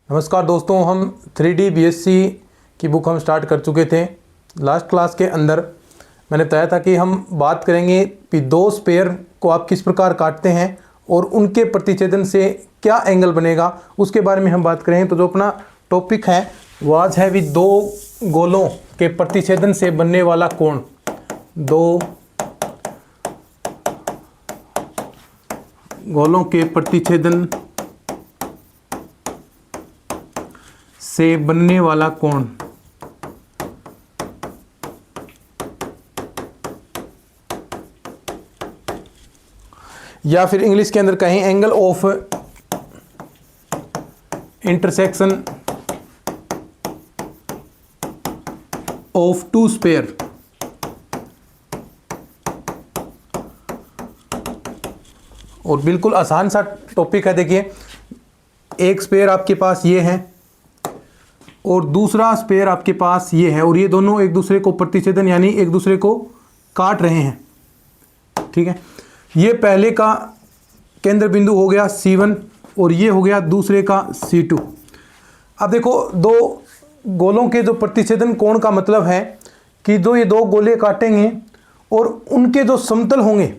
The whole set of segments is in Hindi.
नमस्कार दोस्तों, हम 3D BSc की बुक हम स्टार्ट कर चुके थे। लास्ट क्लास के अंदर मैंने बताया था कि हम बात करेंगे कि दो स्पेयर को आप किस प्रकार काटते हैं और उनके प्रतिच्छेदन से क्या एंगल बनेगा, उसके बारे में हम बात करेंगे। तो जो अपना टॉपिक है वो आज है भी दो गोलों के प्रतिच्छेदन से बनने वाला कोण। दो गोलों के प्रतिच्छेदन से बनने वाला कोण। या फिर इंग्लिश के अंदर कहें angle of intersection of two sphere. और बिल्कुल आसान सा टॉपिक है। देखिए, एक स्पेयर आपके पास ये है और दूसरा स्पेयर आपके पास ये है, और ये दोनों एक दूसरे को प्रतिच्छेदन यानी एक दूसरे को काट रहे हैं। ठीक है, ये पहले का केंद्र बिंदु हो गया C1 और ये हो गया दूसरे का C2। अब देखो, दो गोलों के जो प्रतिच्छेदन कोण का मतलब है कि जो ये दो गोले काटेंगे और उनके जो समतल होंगे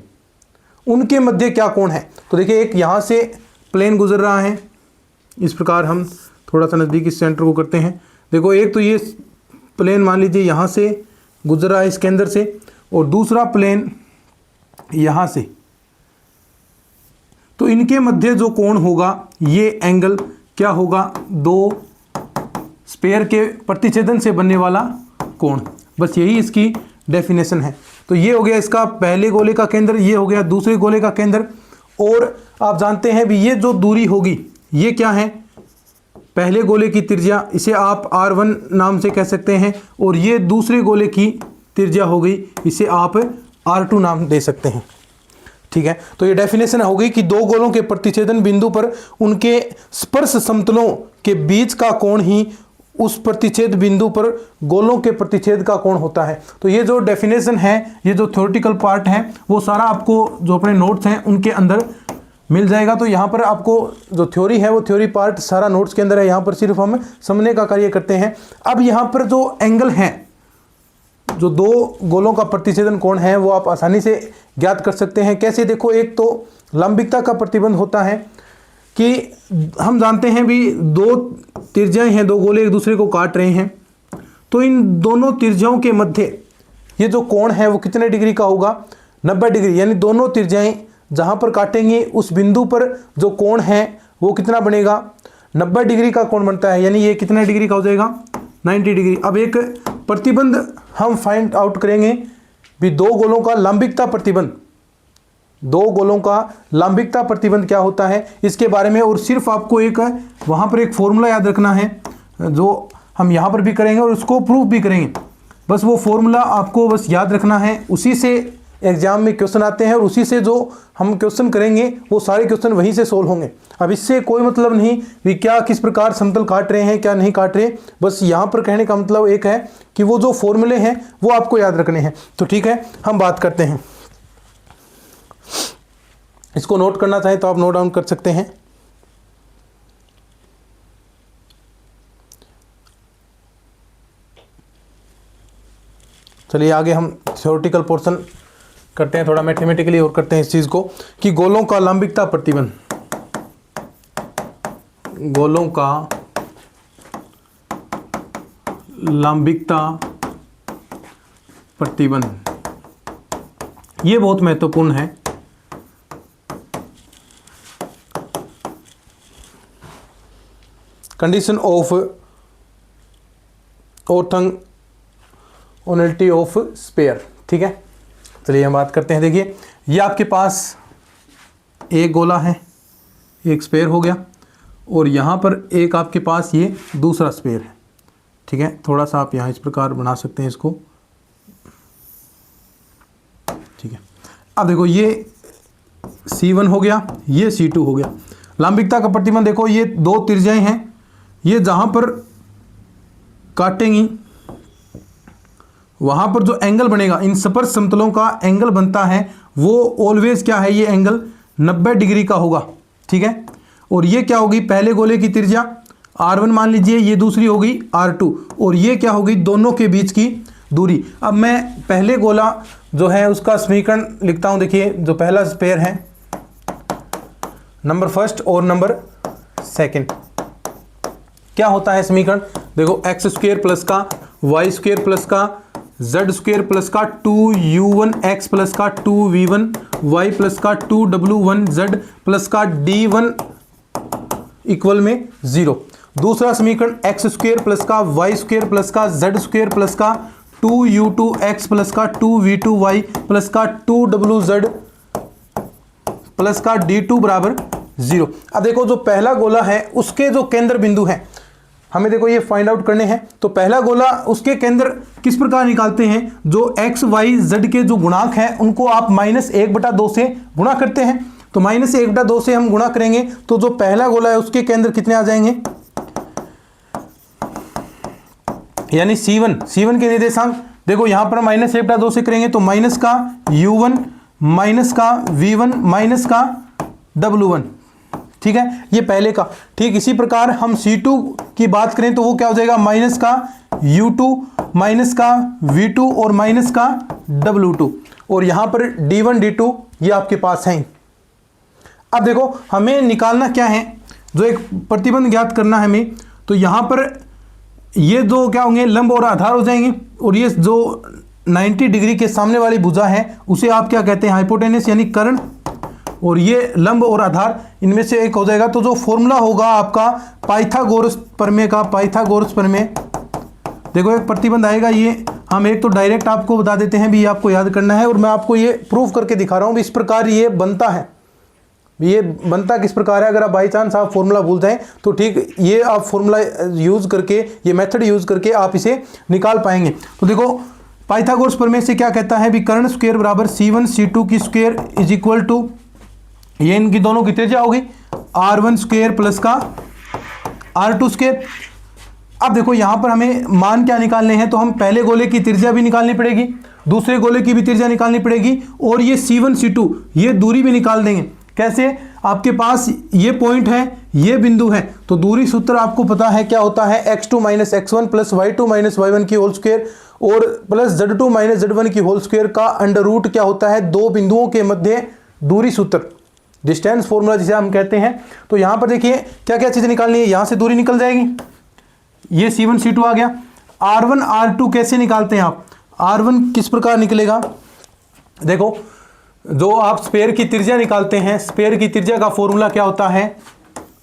उनके मध्य क्या कोण है। तो देखिए, एक यहाँ से प्लेन गुजर रहा है, इस प्रकार हम थोड़ा सा नज़दीक इस सेंटर को करते हैं। देखो, एक तो ये प्लेन मान लीजिए यहाँ से गुजर रहा है इस केंद्र से, और दूसरा प्लेन यहाँ से। तो इनके मध्य जो कोण होगा ये एंगल क्या होगा, दो स्पेयर के प्रतिच्छेदन से बनने वाला कोण। बस यही इसकी डेफिनेशन है। तो ये हो गया इसका पहले गोले का केंद्र, ये हो गया दूसरे गोले का केंद्र। और आप जानते हैं भी ये जो दूरी होगी ये क्या है, पहले गोले की त्रिज्या, इसे आप R1 नाम से कह सकते हैं, और ये दूसरे गोले की त्रिज्या हो गई, इसे आप R2 नाम दे सकते हैं। ठीक है, तो ये डेफिनेशन हो गई कि दो गोलों के प्रतिच्छेदन बिंदु पर उनके स्पर्श समतलों के बीच का कोण ही उस प्रतिच्छेद बिंदु पर गोलों के प्रतिच्छेद का कोण होता है। तो ये जो डेफिनेशन है, ये जो थ्योरेटिकल पार्ट है, वो सारा आपको जो अपने नोट्स हैं उनके अंदर मिल जाएगा। तो यहाँ पर आपको जो थ्योरी है वो थ्योरी पार्ट सारा नोट्स के अंदर है, यहाँ पर सिर्फ हम समझने का कार्य करते हैं। अब यहाँ पर जो एंगल है, जो दो गोलों का प्रतिच्छेदन कोण है, वो आप आसानी से ज्ञात कर सकते हैं। कैसे, देखो, एक तो लंबिकता का प्रतिबंध होता है कि हम जानते हैं भी दो त्रिज्याएं हैं, दो गोले एक दूसरे को काट रहे हैं, तो इन दोनों त्रिज्याओं के मध्य ये जो कोण है वो कितने डिग्री का होगा, 90 डिग्री। यानी दोनों त्रिज्याएं जहाँ पर काटेंगे उस बिंदु पर जो कोण है वो कितना बनेगा, 90 डिग्री का कोण बनता है। यानी ये कितना डिग्री का हो जाएगा, 90 डिग्री। अब एक प्रतिबंध हम फाइंड आउट करेंगे भी दो गोलों का लंबिकता प्रतिबंध। दो गोलों का लंबिकता प्रतिबंध क्या होता है इसके बारे में, और सिर्फ आपको एक वहाँ पर एक फॉर्मूला याद रखना है जो हम यहाँ पर भी करेंगे और उसको प्रूफ भी करेंगे। बस वो फॉर्मूला आपको बस याद रखना है, उसी से एग्जाम में क्वेश्चन आते हैं और उसी से जो हम क्वेश्चन करेंगे वो सारे क्वेश्चन वहीं से सोल्व होंगे। अब इससे कोई मतलब नहीं कि क्या किस प्रकार समतल काट रहे हैं क्या नहीं काट रहे, बस यहाँ पर कहने का मतलब एक है कि वो जो फॉर्मूले हैं वो आपको याद रखने हैं। तो ठीक है, हम बात करते हैं। इसको नोट करना चाहें तो आप नोट डाउन कर सकते हैं। चलिए आगे हम थ्योरेटिकल पोर्शन करते हैं, थोड़ा मैथमेटिकली और करते हैं इस चीज को कि गोलों का लंबिकता प्रतिबंध। गोलों का लंबिकता प्रतिबंध ये बहुत महत्वपूर्ण है। Condition of orthogonality of sphere. ठीक है, चलिए हम बात करते हैं। देखिए, ये आपके पास एक गोला है, एक स्पेयर हो गया, और यहाँ पर एक आपके पास ये दूसरा स्पेयर है। ठीक है, थोड़ा सा आप यहाँ इस प्रकार बना सकते हैं इसको। ठीक है, अब देखो, ये C1 हो गया, ये C2 हो गया। लंबिकता का प्रतिबंध देखो, ये दो त्रिज्याएं हैं, ये जहाँ पर काटेंगी वहाँ पर जो एंगल बनेगा, इन स्पर्श समतलों का एंगल बनता है वो ऑलवेज क्या है, ये एंगल 90 डिग्री का होगा। ठीक है, और ये क्या होगी, पहले गोले की त्रिज्या R1 मान लीजिए, ये दूसरी हो गई R2, और ये क्या हो गई, दोनों के बीच की दूरी। अब मैं पहले गोला जो है उसका समीकरण लिखता हूं। देखिए जो पहला स्पेयर है, नंबर फर्स्ट और नंबर सेकंड, क्या होता है समीकरण, देखो एक्स स्क्वायर प्लस का वाई स्क्वायर प्लस का जेड स्क्वायर प्लस का 2u1x प्लस का 2v1y प्लस का 2w1z प्लस का d1 इक्वल में 0। दूसरा समीकरण एक्स स्क्वायर प्लस का वाई स्क्वायर प्लस का जेड स्क्वायर प्लस का 2u2x प्लस का 2v2y प्लस का 2wz प्लस का d2 बराबर 0। अब देखो जो पहला गोला है उसके जो केंद्र बिंदु हैं हमें देखो ये फाइंड आउट करने हैं। तो पहला गोला उसके केंद्र किस प्रकार निकालते हैं, जो x y z के जो गुणांक हैं उनको आप -1/2 से गुणा करते हैं। तो -1/2 से हम गुणा करेंगे तो जो पहला गोला है उसके केंद्र कितने आ जाएंगे, यानी C1 के निर्देशांक देखो यहां पर -1/2 से करेंगे तो माइनस का u1 माइनस का v1 माइनस का w1, ठीक है, ये पहले का। ठीक इसी प्रकार हम C2 की बात करें तो वो क्या हो जाएगा, माइनस का u2 माइनस का v2 और माइनस का w2, और यहां पर d1 d2 ये आपके पास हैं। अब देखो हमें निकालना क्या है, जो एक प्रतिबंध ज्ञात करना है हमें। तो यहां पर ये दो क्या होंगे, लंब और आधार हो जाएंगे, और ये जो 90 डिग्री के सामने वाली भुजा है उसे आप क्या कहते हैं, हाइपोटेनस यानी कर्ण, और ये लंब और आधार इनमें से एक हो जाएगा। तो जो फॉर्मूला होगा आपका पाइथागोरस प्रमेय का, पाइथागोरस प्रमेय, देखो एक प्रतिबंध आएगा, ये हम एक तो डायरेक्ट आपको बता देते हैं भी, आपको याद करना है, और मैं आपको ये प्रूफ करके दिखा रहा हूँ इस प्रकार ये बनता है। ये बनता किस प्रकार है, अगर आप बाई चांस आप फॉर्मूला भूल जाएं तो ठीक ये आप फॉर्मूला यूज़ करके, ये मेथड यूज़ करके आप इसे निकाल पाएंगे। तो देखो पाइथागोरस प्रमेय से क्या कहता है भी, कर्ण स्क्वायर बराबर C1 C2 की स्क्वायर इज इक्वल टू, ये इनकी दोनों की त्रिज्या होगी R1 स्क्वायर प्लस का R2 स्क्वायर। अब देखो यहां पर हमें मान क्या निकालने हैं, तो हम पहले गोले की त्रिज्या भी निकालनी पड़ेगी, दूसरे गोले की भी त्रिज्या निकालनी पड़ेगी, और ये C1 C2 ये दूरी भी निकाल देंगे। कैसे, आपके पास ये पॉइंट है, ये बिंदु है, तो दूरी सूत्र आपको पता है क्या होता है, x2 minus x1 plus y2 minus y1 की होल स्क्वायर और प्लस z2 माइनस z1 की होल स्क्वायर का अंडर रूट क्या होता है, दो बिंदुओं के मध्य दूरी सूत्र, डिस्टेंस फॉर्मूला जिसे हम कहते हैं। तो यहां पर देखिए क्या क्या चीजें निकालनी है, यहां से दूरी निकल जाएगी, ये C1 C2 आ गया। R1 R2 कैसे निकालते हैं आप, R1 किस प्रकार निकलेगा, देखो जो आप स्पेयर की त्रिज्या निकालते हैं, स्पेयर की त्रिज्या का फॉर्मूला क्या होता है,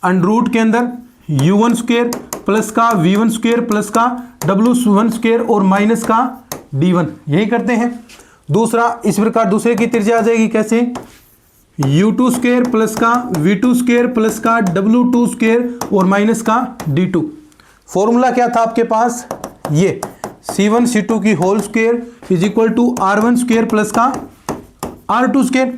अंडर रूट के अंदर u1 स्क्वायर प्लस का v1 स्क्वायर प्लस का w1 स्क्वायर और माइनस का d1, यही करते हैं। दूसरा इस प्रकार दूसरे की त्रिज्या आ जाएगी, कैसे, u2 स्क्वायर प्लस का v2 स्क्वायर प्लस का w2 स्क्वायर और माइनस का d2। फॉर्मूला क्या था आपके पास, ये C1 C2 की whole square is equal to R1 square plus का R2 स्क्वायर।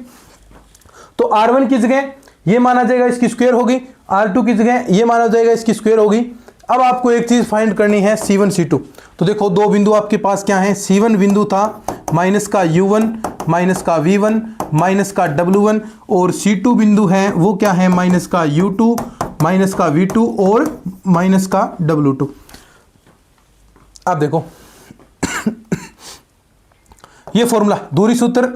तो R1 की जगह ये माना जाएगा इसकी स्क्वायर होगी, R2 की जगह ये माना जाएगा इसकी स्क्वायर होगी। अब आपको एक चीज फाइंड करनी है C1 C2। तो देखो दो बिंदु आपके पास क्या है, C1 बिंदु था माइनस का u1 माइनस का v1 माइनस का w1, और C2 बिंदु है वो क्या है, माइनस का u2 माइनस का v2 और माइनस का w2। अब देखो ये फॉर्मूला दूरी सूत्र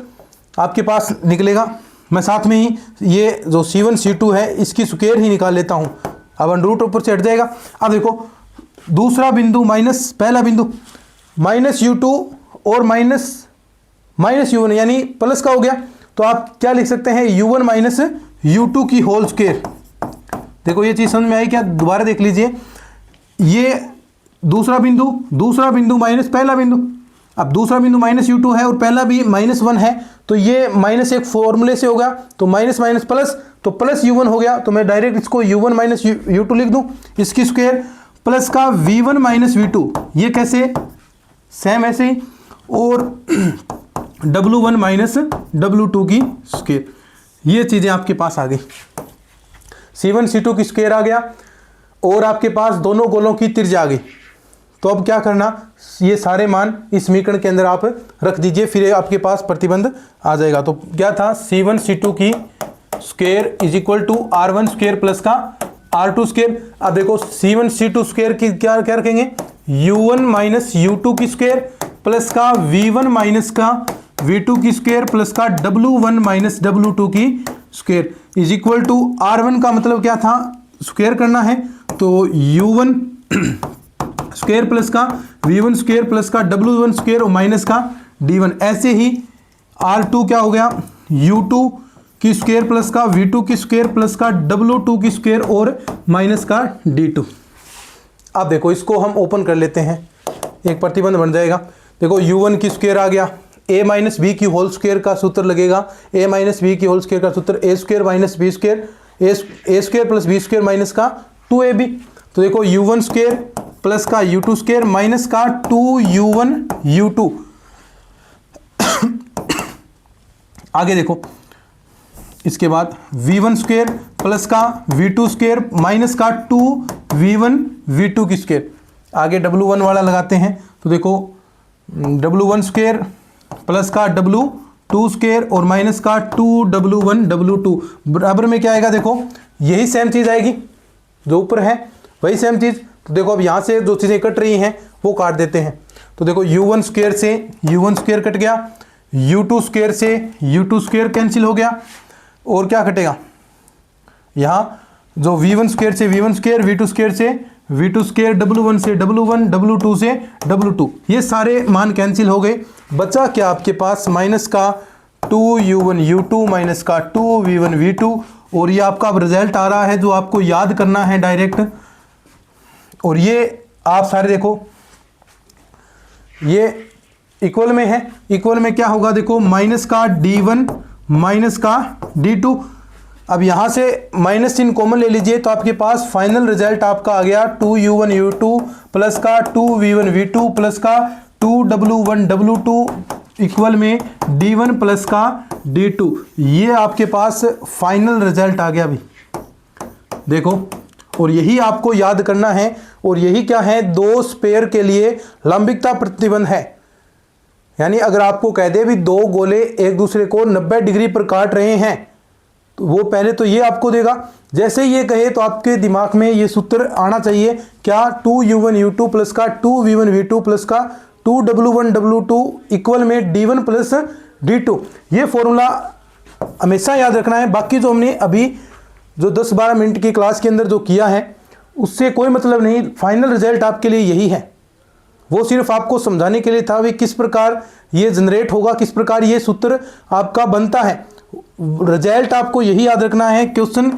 आपके पास निकलेगा। मैं साथ में ही ये जो C1 C2 है इसकी स्क्वायर ही निकाल लेता हूं, अब अंडर रूट ऊपर से हट जाएगा। अब देखो दूसरा बिंदु माइनस पहला बिंदु माइनस u2 और माइनस u1 यानी प्लस का हो गया, तो आप क्या लिख सकते हैं, u1 माइनस u2 की होल स्क्वायर। देखो ये चीज समझ में आई क्या, दोबारा देख लीजिए, ये दूसरा बिंदु माइनस पहला बिंदु, अब दूसरा बिंदु माइनस u2 है और पहला भी -1 है, तो ये माइनस एक फॉर्मूले से होगा, तो माइनस माइनस प्लस, तो प्लस u1 हो गया, तो मैं डायरेक्ट इसको u1 माइनस u2 लिख दूं, इसकी स्क्वायर प्लस का v1 माइनस v2, ये कैसे सेम ऐसे ही, और w1 माइनस w2 की स्क्वायर, ये चीजें आपके पास आ गई। C1 C2 की स्क्वायर आ गया और आपके पास दोनों गोलों की त्रिज्या आ गई। तो अब क्या करना, ये सारे मान इस समीकरण के अंदर आप रख दीजिए, फिर आपके पास प्रतिबंध आ जाएगा। तो क्या था, C1 C2 की square is equal to R1 square plus का R2 स्क्वायर। अब देखो C1 C2 स्क्वायर की क्या क्या रखेंगे, U1 माइनस U2 की स्क्वायर प्लस का V1 माइनस का V2 की स्क्वायर प्लस का W1 माइनस W2 की square is equal to R1 का मतलब क्या था, स्क्वायर करना है, तो U1 स्क्वायर प्लस का V1 स्क्वायर प्लस का W1 स्क्वायर और माइनस का D1। ऐसे ही R2 क्या हो गया, U2 की स्क्वायर प्लस का V2 की स्क्वायर प्लस का W2 की स्क्वायर और माइनस का D2। अब देखो इसको हम ओपन कर लेते हैं, एक प्रतिबंध बन जाएगा। देखो U1 की स्क्वायर आ गया, a माइनस बी की होल स्क्वायर का सूत्र लगेगा, a माइनस बी की होल स्क्वायर का सूत्र a square minus b square, a square plus b square minus का 2ab। तो देखो U1 स्क्वायर प्लस का U2 स्क्वायर माइनस का 2U1 U2। आगे देखो इसके बाद V1 स्क्वायर प्लस का V2 स्क्वायर माइनस का 2V1 V2 की स्क्वायर। आगे W1 वाला लगाते हैं, तो देखो W1 स्क्वायर प्लस का W2 स्क्वायर और माइनस का 2W1 W2 बराबर में क्या आएगा, देखो यही सेम चीज़ आएगी जो ऊपर है, वही सेम चीज़। तो देखो अब यहाँ से जो चीज़ें कट रही हैं वो काट देते हैं। तो देखो U1 स्क्वायर से U1 स्क्वायर कट गया, U2 स्क्वायर से U2 स्क्वायर कैंसिल हो गया, और क्या कटेगा यहाँ, जो V1 स्क्वायर से V1 स्क्वायर, V2 स्क्वायर से V2 स्क्वायर, W1 से W1, W2 से W2, ये सारे मान कैंसिल हो गए। बचा क्या आपके पास, माइनस का 2U1 U2 माइनस का 2V1 V2, और ये आपका अब रिजल्ट आ रहा है जो आपको याद करना है डायरेक्ट। और ये आप सारे देखो ये इक्वल में है, इक्वल में क्या होगा, देखो माइनस का D1 माइनस का D2। अब यहाँ से माइनस चिन्ह कॉमन ले लीजिए, तो आपके पास फाइनल रिजल्ट आपका आ गया 2U1 U2 प्लस का 2V1 V2 प्लस का 2W1 W2 इक्वल में D1 प्लस का D2। ये आपके पास फाइनल रिजल्ट आ गया। अभी देखो, और यही आपको याद करना है, और यही क्या है, दो स्पेयर के लिए लंबिकता प्रतिबंध है। यानी अगर आपको कह दे भी दो गोले एक दूसरे को 90 डिग्री पर काट रहे हैं, तो वो पहले तो ये आपको देगा। जैसे ये कहे तो आपके दिमाग में ये सूत्र आना चाहिए, क्या, 2U1 U2 प्लस का 2V1 V2 प्लस का 2W1 W2 इक्वल में D1 प्लस D2। ये फॉर्मूला हमेशा याद रखना है। बाकी जो हमने अभी जो 10-12 मिनट की क्लास के अंदर जो किया है उससे कोई मतलब नहीं, फाइनल रिजल्ट आपके लिए यही है। वो सिर्फ आपको समझाने के लिए था भी किस प्रकार ये जनरेट होगा, किस प्रकार ये सूत्र आपका बनता है। रिजल्ट आपको यही याद रखना है, क्वेश्चन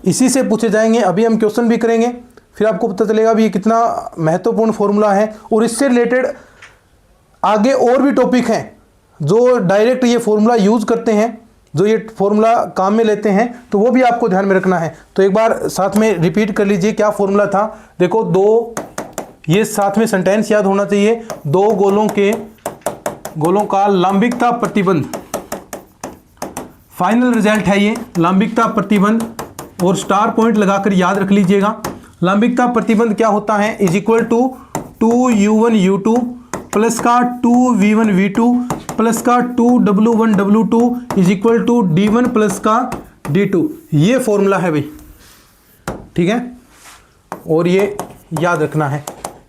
इसी से पूछे जाएंगे। अभी हम क्वेश्चन भी करेंगे, फिर आपको पता चलेगा भी ये कितना महत्वपूर्ण फॉर्मूला है। और इससे रिलेटेड आगे और भी टॉपिक हैं जो डायरेक्ट ये फॉर्मूला यूज़ करते हैं, जो ये फॉर्मूला काम में लेते हैं, तो वो भी आपको ध्यान में रखना है। तो एक बार साथ में रिपीट कर लीजिए क्या फॉर्मूला था। देखो, दो, ये साथ में सेंटेंस याद होना चाहिए, दो गोलों का लंबिकता प्रतिबंध, फाइनल रिजल्ट है ये लंबिकता प्रतिबंध, और स्टार पॉइंट लगाकर याद रख लीजिएगा। लंबिकता प्रतिबंध क्या होता है, is equal to 2U1 U2 plus का 2V1 V2 प्लस का 2W1 W2 is equal to D1 plus का D2। ये फॉर्मूला है भाई, ठीक है, और ये याद रखना है।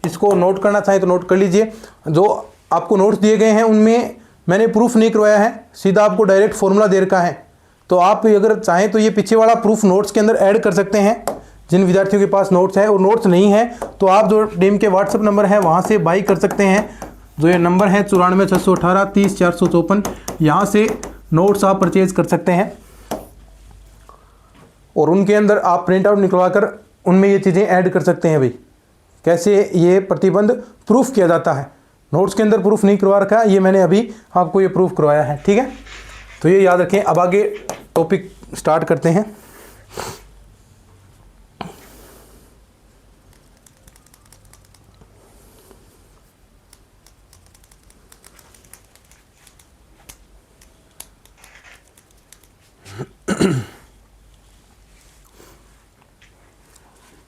इसको नोट करना चाहे तो नोट कर लीजिए। जो आपको नोट्स दिए गए हैं उनमें मैंने प्रूफ नहीं करवाया है, सीधा आपको डायरेक्ट फॉर्मूला दे रखा है। तो आप अगर चाहें तो ये पीछे वाला प्रूफ नोट्स के अंदर ऐड कर सकते हैं, जिन विद्यार्थियों के पास नोट्स है। और नोट्स नहीं है तो आप जो टीम के व्हाट्सएप नंबर है वहाँ से बाई कर सकते हैं। जो ये नंबर है 94 618 30 454, यहाँ से नोट्स आप परचेज कर सकते हैं। और उनके अंदर आप प्रिंट आउट निकलवा कर उनमें ये चीज़ें ऐड कर सकते हैं भाई, कैसे ये प्रतिबंध प्रूफ किया जाता है। नोट्स के अंदर प्रूफ नहीं करवा रखा है, ये मैंने अभी आपको ये प्रूफ करवाया है, ठीक है। तो ये याद रखें। अब आगे टॉपिक स्टार्ट करते हैं।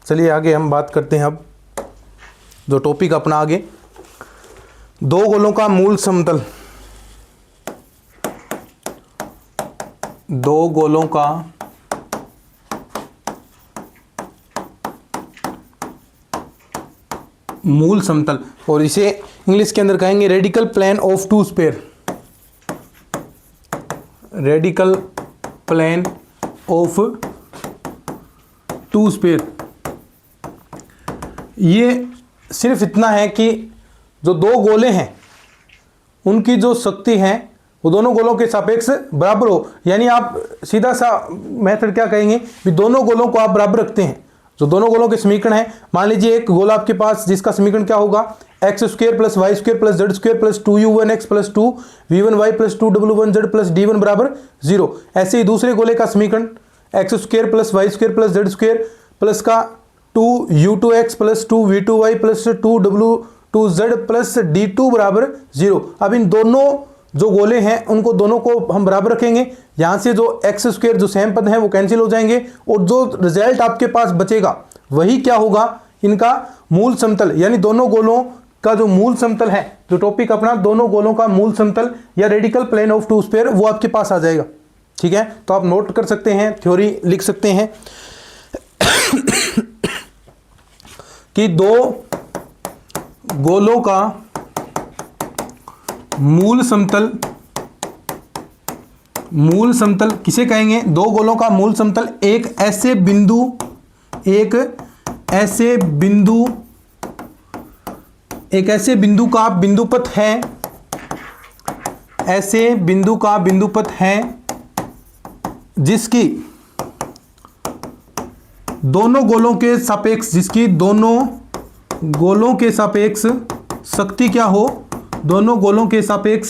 चलिए आगे हम बात करते हैं। अब जो टॉपिक अपना आगे, दो गोलों का मूल समतल, दो गोलों का मूल समतल, और इसे इंग्लिश के अंदर कहेंगे radical plane of two sphere, radical plane of two sphere. ये सिर्फ इतना है कि जो दो गोले हैं उनकी जो शक्ति है वो दोनों गोलों के सापेक्ष बराबर हो, यानी आप सीधा सा मेथड क्या कहेंगे कि दोनों गोलों को आप बराबर रखते हैं। जो दोनों गोलों के समीकरण है, मान लीजिए एक गोला आपके पास जिसका समीकरण क्या होगा, x square plus y square plus z square plus 2u1x plus 2v1y plus 2w1z plus d1 बराबर 0। ऐसे ही दूसरे गोले का समीकरण x square plus y square plus z square plus का 2u2x plus 2v2y plus 2w2z plus d2 बराबर 0। अब इन दोनों जो गोले हैं उनको दोनों को हम बराबर रखेंगे, यहाँ से जो एक्स स्क्वायर जो सेम पद हैं वो कैंसिल हो जाएंगे, और जो रिजल्ट आपके पास बचेगा वही क्या होगा, इनका मूल समतल, यानी दोनों गोलों का जो मूल समतल है, जो टॉपिक अपना दोनों गोलों का मूल समतल या radical plane of two sphere, वो आपके पास आ जाएगा। ठीक है, तो आप नोट कर सकते हैं, थ्योरी लिख सकते हैं कि दो गोलों का मूल समतल किसे कहेंगे, दो गोलों का मूल समतल एक ऐसे बिंदु का बिंदुपथ है, ऐसे बिंदु का बिंदुपथ है जिसकी दोनों गोलों के सापेक्ष, जिसकी दोनों गोलों के सापेक्ष शक्ति क्या हो, दोनों गोलों के सापेक्ष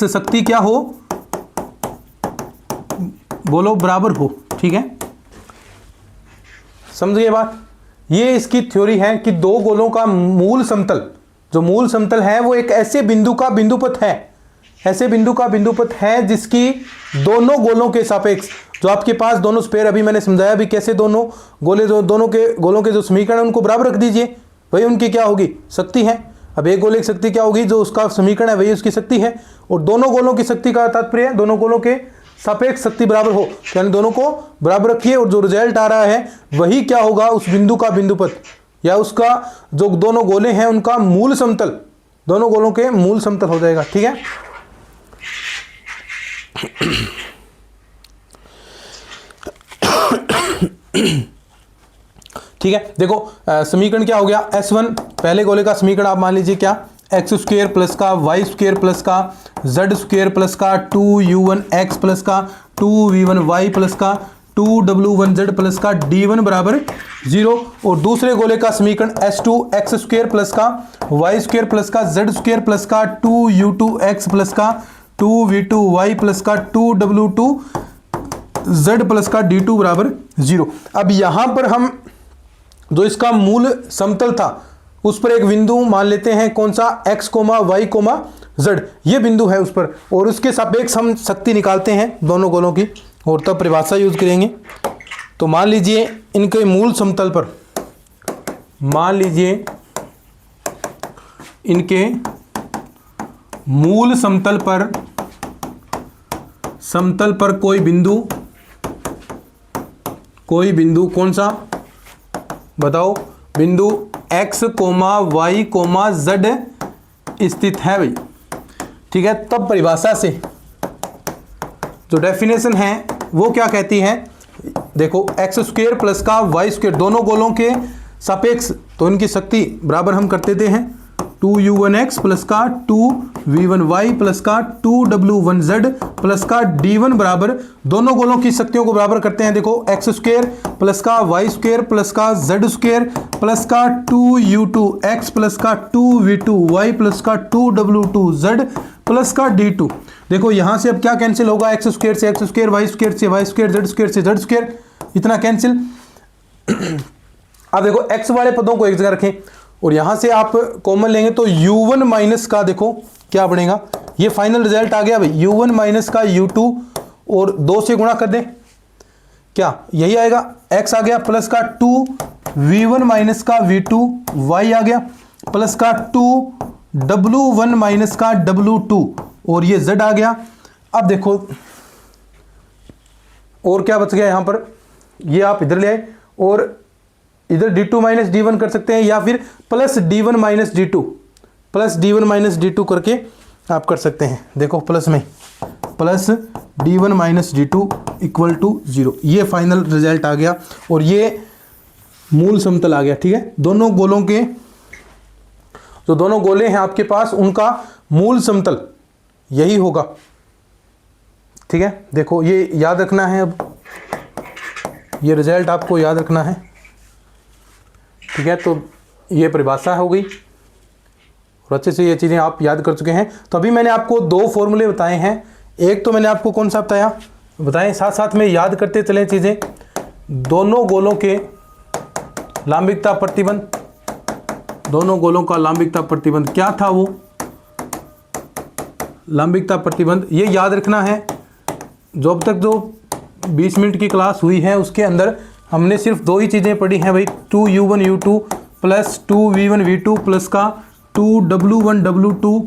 शक्ति क्या हो, बोलो बराबर हो। ठीक है, समझिए बात। ये इसकी थ्योरी है कि दो गोलों का मूल समतल, जो मूल समतल है वो एक ऐसे बिंदु का बिंदुपथ है, ऐसे बिंदु का बिंदुपथ है जिसकी दोनों गोलों के सापेक्ष, जो आपके पास दोनों स्फीयर, अभी मैंने समझाया भी कैसे दोनों गोले, जो दोनों के गोलों के जो समीकरण है उनको बराबर रख दीजिए, वही उनकी क्या होगी, शक्ति है। अब एक गोले की शक्ति क्या होगी, जो उसका समीकरण है वही उसकी शक्ति है, और दोनों गोलों की शक्ति का तात्पर्य है दोनों गोलों के सापेक्ष शक्ति बराबर हो, यानी दोनों को बराबर रखिए, और जो रिजल्ट आ रहा है वही क्या होगा, उस बिंदु का बिंदुपथ या उसका जो दोनों गोले हैं उनका मूल समतल, दोनों गोलों के मूल समतल हो जाएगा। ठीक है, ठीक है, देखो समीकरण क्या हो गया, S1 पहले गोले का समीकरण आप मान लीजिए क्या, एक्स स्क्वायर प्लस का वाई स्क्वायर प्लस का जेड स्क्वायर प्लस का 2u1x प्लस का 2v1y प्लस का 2w1z प्लस का d1 बराबर 0। और दूसरे गोले का समीकरण S2 एक्स स्क्वायर प्लस का वाई स्क्वायर प्लस का जेड स्क्वायर प्लस का 2u2x प्लस का 2v2y प्लस का 2w2z प्लस का d2 बराबर 0। अब यहां पर हम जो इसका मूल समतल था उस पर एक बिंदु मान लेते हैं, कौन सा, x, y, z, ये बिंदु है उस पर, और उसके सापेक्ष हम शक्ति निकालते हैं दोनों गोलों की, और तब परिभाषा यूज करेंगे। तो मान लीजिए इनके मूल समतल पर, मान लीजिए इनके मूल समतल पर कोई बिंदु कौन सा बताओ, बिंदु x, y, z स्थित है भाई। ठीक है, तब परिभाषा से जो डेफिनेशन है वो क्या कहती है, देखो एक्स स्क्वायर प्लस का वाई स्क्वायर, दोनों गोलों के सापेक्ष, तो इनकी शक्ति बराबर हम करते थे हैं 2u1x प्लस का 2v1y प्लस का 2w1z प्लस का d1 बराबर, दोनों गोलों की शक्तियों को बराबर करते हैं। देखो एक्स स्क्वायर प्लस का वाई स्क्वायर प्लस का जेड स्क्वायर प्लस का 2u2x प्लस का 2v2y प्लस का 2w2z प्लस का d2। देखो यहां से अब क्या कैंसिल होगा, एक्स स्क्वायर से एक्स स्क्वायर, वाई स्क्वायर से वाई स्क्वायर, जेड स्क्वायर से जेड स्क्वायर, इतना कैंसिल। अब देखो एक्स वाले पदों को एक जगह रखें और यहां से आप कॉमन लेंगे तो u1 माइनस का देखो क्या बनेगा, ये फाइनल रिजल्ट आ गया भाई, u1 माइनस का u2 और 2 से गुणा कर दें, क्या यही आएगा, x आ गया प्लस का 2v1 माइनस का v2 y आ गया प्लस का 2w1 माइनस का w2 और ये z आ गया। अब देखो और क्या बच गया यहां पर, ये आप इधर ले आए और इधर d2 माइनस d1 कर सकते हैं, या फिर plus d1 minus d2, plus d1 minus d2 करके आप कर सकते हैं। देखो प्लस में plus d1 minus d2 equal to 0, ये फाइनल रिजल्ट आ गया और ये मूल समतल आ गया। ठीक है, दोनों गोलों के जो दोनों गोले हैं आपके पास उनका मूल समतल यही होगा। ठीक है, देखो ये याद रखना है, अब ये रिजल्ट आपको याद रखना है। ठीक है, तो ये परिभाषा हो गई और अच्छे से ये चीज़ें आप याद कर चुके हैं। तो अभी मैंने आपको दो फॉर्मूले बताए हैं, एक तो मैंने आपको कौन सा बताएं, साथ साथ में याद करते चलें चीज़ें। दोनों गोलों के लांबिकता प्रतिबंध, दोनों गोलों का लांबिकता प्रतिबंध क्या था, वो लांबिकता प्रतिबंध ये याद रखना है। जो अब तक जो 20 मिनट की क्लास हुई है उसके अंदर हमने सिर्फ दो ही चीज़ें पढ़ी हैं भाई, 2u1 u2 plus 2v1 v2 plus का 2w1 w2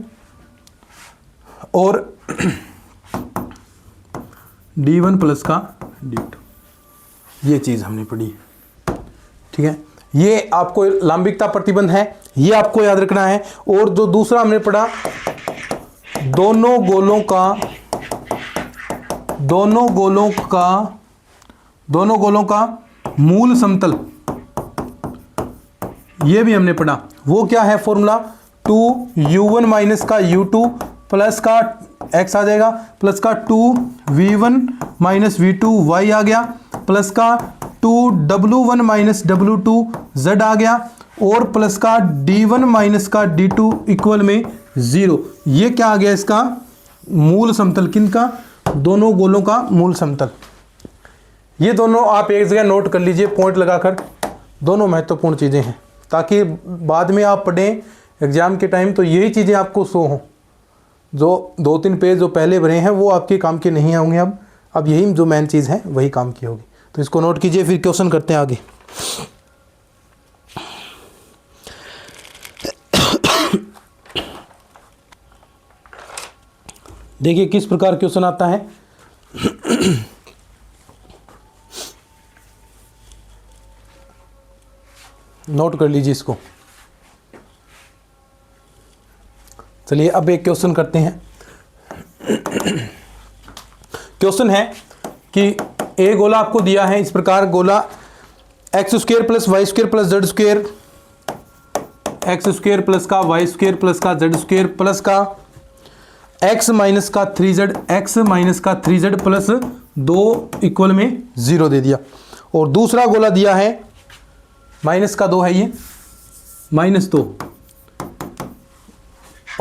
और d1 प्लस का d2, ये चीज़ हमने पढ़ी है। ठीक है, ये आपको लांबिकता प्रतिबंध है, ये आपको याद रखना है। और जो दूसरा हमने पढ़ा, दोनों गोलों का मूल समतल, ये भी हमने पढ़ा। वो क्या है फॉर्मूला, 2u1 माइनस का u2 प्लस का x आ जाएगा, प्लस का 2v1 माइनस v2 y आ गया, प्लस का 2w1 माइनस w2 z आ गया, और प्लस का d1 माइनस का d2 इक्वल में 0। ये क्या आ गया, इसका मूल समतल, किनका, दोनों गोलों का मूल समतल। ये दोनों आप एक जगह नोट कर लीजिए पॉइंट लगाकर, दोनों महत्वपूर्ण चीज़ें हैं, ताकि बाद में आप पढ़ें एग्जाम के टाइम तो यही चीज़ें आपको शो हों। जो 2-3 पेज जो पहले भरे हैं वो आपके काम के नहीं होंगे, अब यही जो मेन चीज़ है वही काम की होगी। तो इसको नोट कीजिए, फिर क्वेश्चन करते हैं आगे। देखिए किस प्रकार क्वेश्चन आता है। नोट कर लीजिए इसको। चलिए अब एक क्वेश्चन करते हैं। क्वेश्चन है कि ए गोला आपको दिया है इस प्रकार, गोला x square plus y square plus z square, x square plus का वाई स्क्वायर प्लस का जेड स्क्वायर प्लस का एक्स माइनस का 3z, एक्स माइनस का 3z प्लस 2 इक्वल में 0 दे दिया। और दूसरा गोला दिया है माइनस का 2 है, ये -2,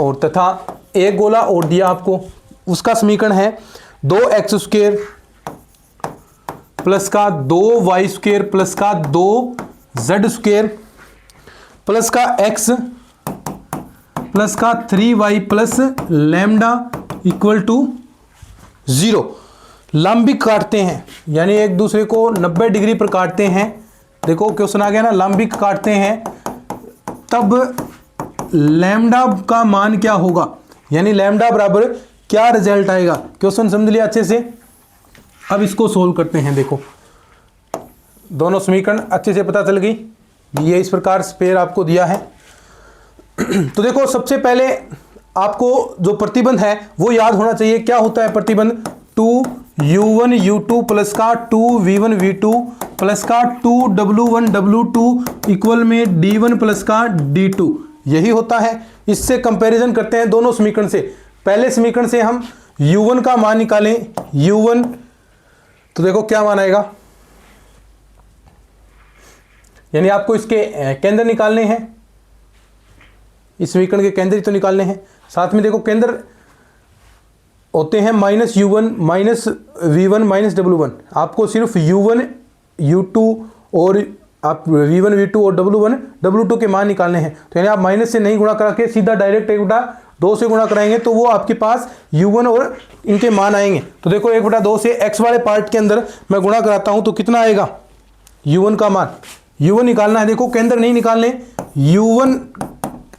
और तथा एक गोला और दिया आपको, उसका समीकरण है 2x स्क्वायर प्लस का 2y स्क्वायर प्लस का 2z स्क्वायर प्लस का x प्लस का 3y plus lambda equal to 0। लंबिक काटते हैं, यानी एक दूसरे को 90 डिग्री पर काटते हैं। देखो क्वेश्चन आ गया ना, लंबिक काटते हैं तब लैम्डा का मान क्या होगा, यानी लैम्डा बराबर क्या रिजल्ट आएगा। क्वेश्चन समझ लिया अच्छे से। अब इसको सोल्व करते हैं। देखो दोनों समीकरण अच्छे से पता चल गई, ये इस प्रकार स्पेयर आपको दिया है। तो देखो सबसे पहले आपको जो प्रतिबंध है वो याद होना चाहिए। क्या होता है प्रतिबंध, 2u1 u2 प्लस का 2v1 v2 प्लस का 2w1 w2 इक्वल में d1 प्लस का d2, यही होता है। इससे कंपैरिजन करते हैं दोनों समीकरण से। पहले समीकरण से हम u1 का मान निकालें, u1 तो देखो क्या मान आएगा, यानी आपको इसके केंद्र निकालने हैं, इस समीकरण के केंद्र ही तो निकालने हैं। साथ में देखो केंद्र होते हैं -u1 -v1 -w1। आपको सिर्फ u1 u2 और आप v1 v2 और w1 w2 के मान निकालने हैं। तो यानी आप माइनस से नहीं गुणा करा के सीधा डायरेक्ट 1/2 से गुणा कराएंगे तो वो आपके पास u1 और इनके मान आएंगे। तो देखो 1/2 से x वाले पार्ट के अंदर मैं गुणा कराता हूं तो कितना आएगा, u1 का मान, u1 निकालना है। देखो केंद्र नहीं निकालने, u1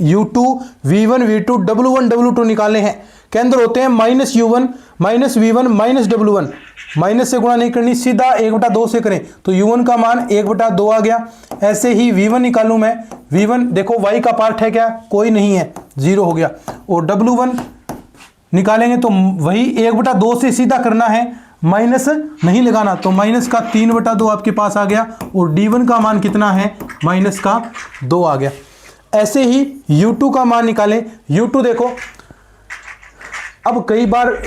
u2 v1 v2 w1 w2 निकालने हैं। केंद्र होते हैं -u1 -v1 -w1। माइनस से गुणा नहीं करनी, सीधा 1/2 से करें तो u1 का मान 1/2 आ गया। ऐसे ही v1 निकालूं मैं, v1 देखो y का पार्ट है क्या, कोई नहीं है, 0 हो गया। और w1 निकालेंगे तो वही 1/2 से सीधा करना है, माइनस नहीं लगाना, तो माइनस का 3/2 आपके पास आ गया। और d1 का मान कितना है, माइनस का 2 आ गया। ऐसे ही u2 का मान निकालें, u2 देखो, अब कई बार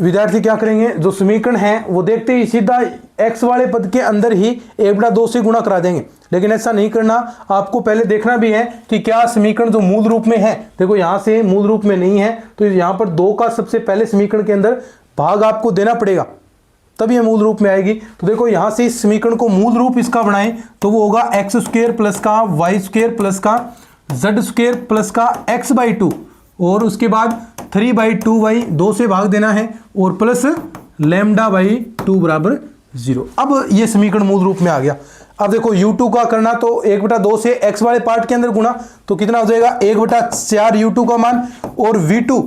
विद्यार्थी क्या करेंगे, जो समीकरण है वो देखते ही सीधा x वाले पद के अंदर ही 1/2 से गुणा करा देंगे, लेकिन ऐसा नहीं करना। आपको पहले देखना भी है कि क्या समीकरण जो मूल रूप में है, देखो यहाँ से मूल रूप में नहीं है तो यहाँ पर 2 का सबसे पहले समीकरण के अंदर भाग आपको देना पड़ेगा, तब ये मूल रूप में आएगी। तो देखो यहाँ से इस समीकरण को मूल रूप इसका बनाएं तो वो होगा x² प्लस का y² प्लस का z² प्लस का x/2, और उसके बाद 3/2y 2 से भाग देना है, और प्लस λ/2 बराबर 0। अब ये समीकरण मूल रूप में आ गया। अब देखो u2 का करना तो 1/2 से x वाले पार्ट के अंदर गुणा, तो कितना हो जाएगा 1/4 u2 का मान, और v2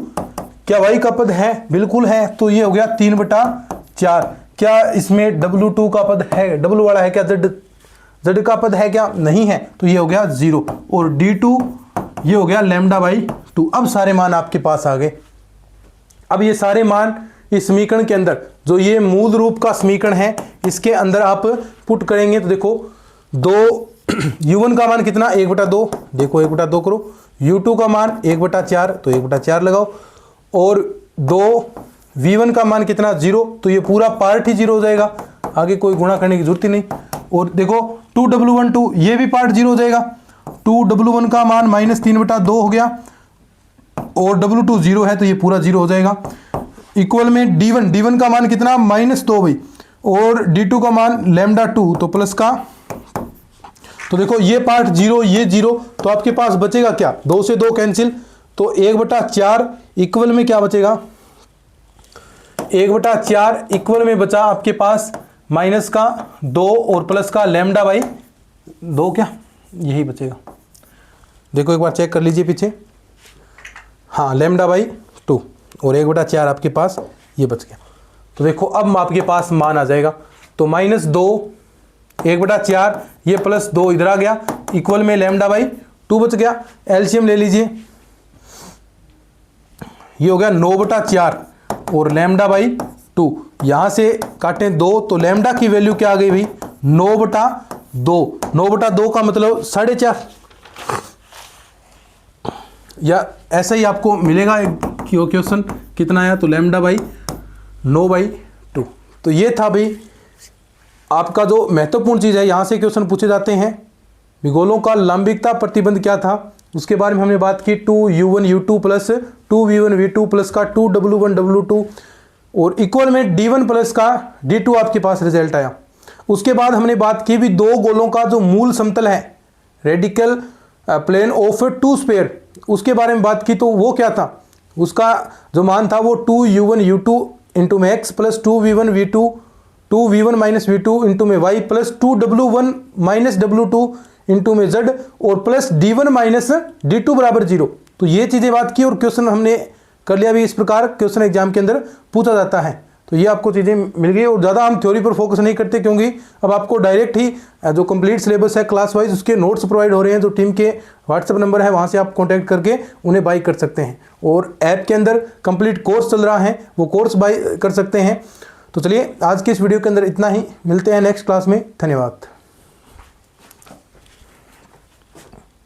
क्या y का पद है, बिल्कुल है, तो ये हो गया 3/4। क्या इसमें w2 का पद है, w वाला है क्या, z का पद है क्या, नहीं है, तो ये हो गया 0। और d2 ये हो गया λ/2। अब सारे मान आपके पास आ गए। अब ये सारे मान इस समीकरण के अंदर, जो ये मूल रूप का समीकरण है, इसके अंदर आप पुट करेंगे तो देखो 2 u1 का मान कितना 1/2, देखो 1/2 करो, u2 का मान 1/4 तो 1/4 लगाओ, और 2 v1 का मान कितना 0, तो ये पूरा पार्ट ही 0 हो जाएगा, आगे कोई गुणा करने की जरूरत ही नहीं। और देखो 2w1 ये भी पार्ट 0 हो जाएगा, 2w1 का मान -3/2 हो गया, और w2 0 है तो ये पूरा 0 हो जाएगा। इक्वल में d1 का मान कितना -2 भाई, और d2 का मान λ2 तो प्लस का, तो देखो ये पार्ट 0 ये 0, तो आपके पास बचेगा क्या, 2 से 2 कैंसिल, तो 1/4 इक्वल में क्या बचेगा, 1/4 इक्वल में बचा आपके पास माइनस का 2 और प्लस का λ/2, क्या यही बचेगा, देखो एक बार चेक कर लीजिए पीछे, हाँ λ/2 और 1/4 आपके पास ये बच गया। तो देखो अब आपके पास मान आ जाएगा, तो -2 1/4 ये +2 इधर आ गया, इक्वल में λ/2 बच गया। एलसीएम ले लीजिए, ये हो गया 9/4 और λ/2, यहाँ से काटें 2 तो लैम्डा की वैल्यू क्या आ गई भाई 9/2, 9/2 का मतलब 4.5, या ऐसा ही आपको मिलेगा क्वेश्चन, कितना आया तो λ/9/2। तो ये था भाई आपका जो महत्वपूर्ण चीज़ है, यहाँ से क्वेश्चन पूछे जाते हैं। विगोलों का लंबिकता प्रतिबंध क्या था उसके बारे में हमने बात की, 2u1 u2 plus 2v1 v2 plus का 2w1 w2, और इक्वल में d1 प्लस का d2 आपके पास रिजल्ट आया। उसके बाद हमने बात की भी दो गोलों का जो मूल समतल है, रेडिकल प्लेन ऑफ 2 स्फीयर, उसके बारे में बात की, तो वो क्या था, उसका जो मान था वो 2u1 u2 इंटू में x plus 2v1 v2 2v1 minus v2 into में y plus 2w1 minus w2 into में z और प्लस d1 माइनस d2 बराबर 0। तो ये चीज़ें बात की और क्वेश्चन हमने कर लिया भी, इस प्रकार क्वेश्चन एग्जाम के अंदर पूछा जाता है। तो ये आपको चीज़ें मिल गई, और ज़्यादा हम थ्योरी पर फोकस नहीं करते, क्योंकि अब आपको डायरेक्ट ही जो कंप्लीट सिलेबस है क्लास वाइज उसके नोट्स प्रोवाइड हो रहे हैं, जो टीम के व्हाट्सएप नंबर है वहाँ से आप कॉन्टैक्ट करके उन्हें बाई कर सकते हैं, और ऐप के अंदर कंप्लीट कोर्स चल रहा है, वो कोर्स बाई कर सकते हैं। तो चलिए आज के इस वीडियो के अंदर इतना ही, मिलते हैं नेक्स्ट क्लास में, धन्यवाद।